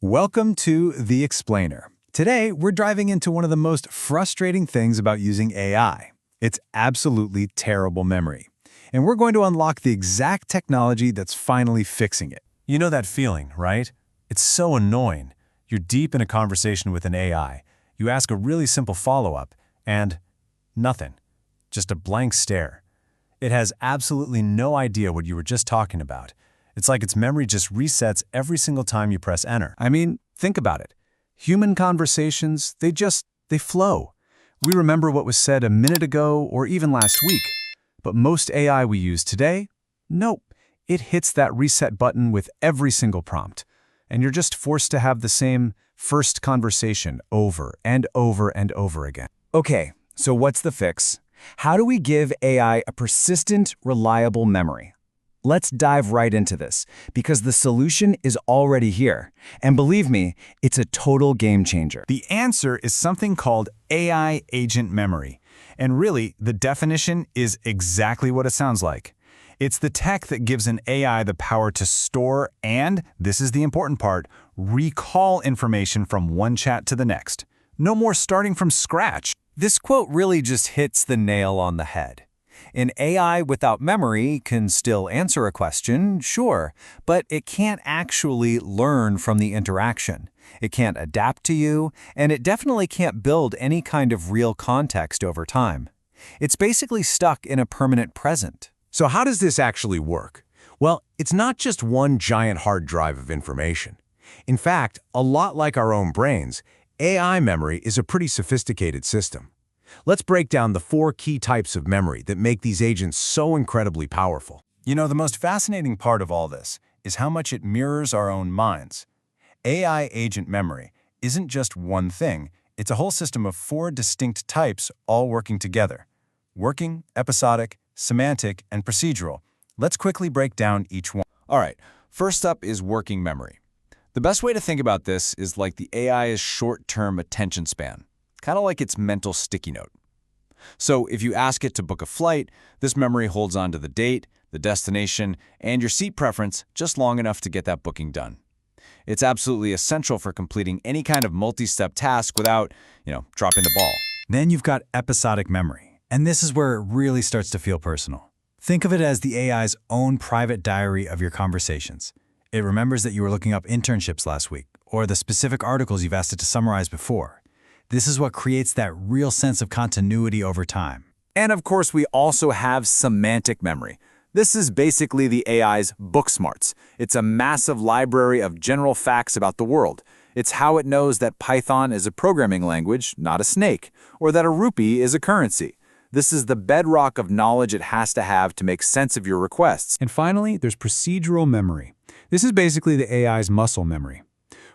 Welcome to The Explainer. Today, we're diving into one of the most frustrating things about using AI. It's absolutely terrible memory. And we're going to unlock the exact technology that's finally fixing it. You know that feeling, right? It's so annoying. You're deep in a conversation with an AI. You ask a really simple follow-up, and nothing. Just a blank stare. It has absolutely no idea what you were just talking about. It's like its memory just resets every single time you press enter. I mean, think about it. Human conversations, they flow. We remember what was said a minute ago or even last week. But most AI we use today? Nope. It hits that reset button with every single prompt. And you're just forced to have the same first conversation over and over and over again. Okay, so what's the fix? How do we give AI a persistent, reliable memory? Let's dive right into this, because the solution is already here. And believe me, it's a total game changer. The answer is something called AI agent memory. And really, the definition is exactly what it sounds like. It's the tech that gives an AI the power to store and, this is the important part, recall information from one chat to the next. No more starting from scratch. This quote really just hits the nail on the head. An AI without memory can still answer a question, sure, but it can't actually learn from the interaction. It can't adapt to you, and it definitely can't build any kind of real context over time. It's basically stuck in a permanent present. So how does this actually work? Well, it's not just one giant hard drive of information. In fact, a lot like our own brains, AI memory is a pretty sophisticated system. Let's break down the 4 key types of memory that make these agents so incredibly powerful. You know, the most fascinating part of all this is how much it mirrors our own minds. AI agent memory isn't just one thing, it's a whole system of 4 distinct types all working together. Working, episodic, semantic, and procedural. Let's quickly break down each one. All right, first up is working memory. The best way to think about this is like the AI's short-term attention span, kind of like its mental sticky note. So if you ask it to book a flight, this memory holds on to the date, the destination, and your seat preference just long enough to get that booking done. It's absolutely essential for completing any kind of multi-step task without, dropping the ball. Then you've got episodic memory, and this is where it really starts to feel personal. Think of it as the AI's own private diary of your conversations. It remembers that you were looking up internships last week, or the specific articles you've asked it to summarize before. This is what creates that real sense of continuity over time. And of course, we also have semantic memory. This is basically the AI's book smarts. It's a massive library of general facts about the world. It's how it knows that Python is a programming language, not a snake, or that a rupee is a currency. This is the bedrock of knowledge it has to have to make sense of your requests. And finally, there's procedural memory. This is basically the AI's muscle memory.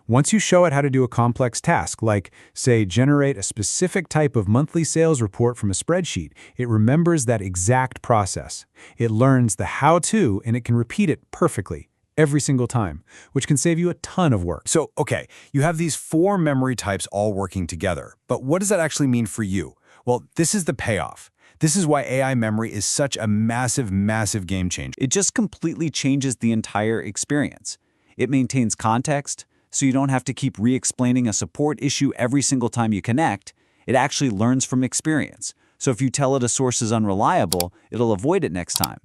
Once you show it how to do a complex task, like, say, generate a specific type of monthly sales report from a spreadsheet, it remembers that exact process. It learns the how-to, and it can repeat it perfectly every single time, which can save you a ton of work. So, okay, you have these 4 memory types all working together, but what does that actually mean for you? Well, this is the payoff. This is why AI memory is such a massive, massive game changer. It just completely changes the entire experience. It maintains context, so you don't have to keep re-explaining a support issue every single time you connect. It actually learns from experience. So if you tell it a source is unreliable, it'll avoid it next time.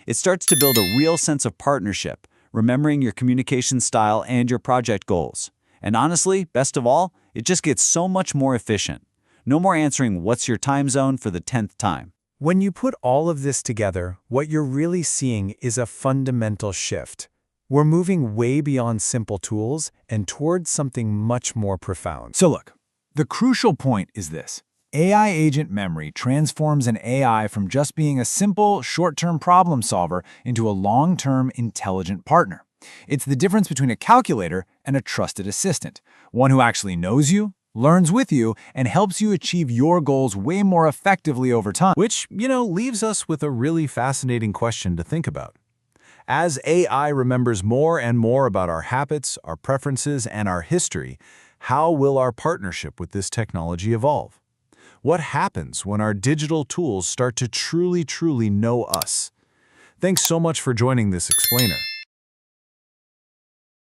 It starts to build a real sense of partnership, remembering your communication style and your project goals. And honestly, best of all, it just gets so much more efficient. No more answering what's your time zone for the 10th time. When you put all of this together, what you're really seeing is a fundamental shift. We're moving way beyond simple tools and towards something much more profound. So look, the crucial point is this. AI agent memory transforms an AI from just being a simple, short-term problem solver into a long-term, intelligent partner. It's the difference between a calculator and a trusted assistant, one who actually knows you, learns with you, and helps you achieve your goals way more effectively over time. Which, leaves us with a really fascinating question to think about. As AI remembers more and more about our habits, our preferences, and our history, how will our partnership with this technology evolve? What happens when our digital tools start to truly know us? Thanks so much for joining this explainer.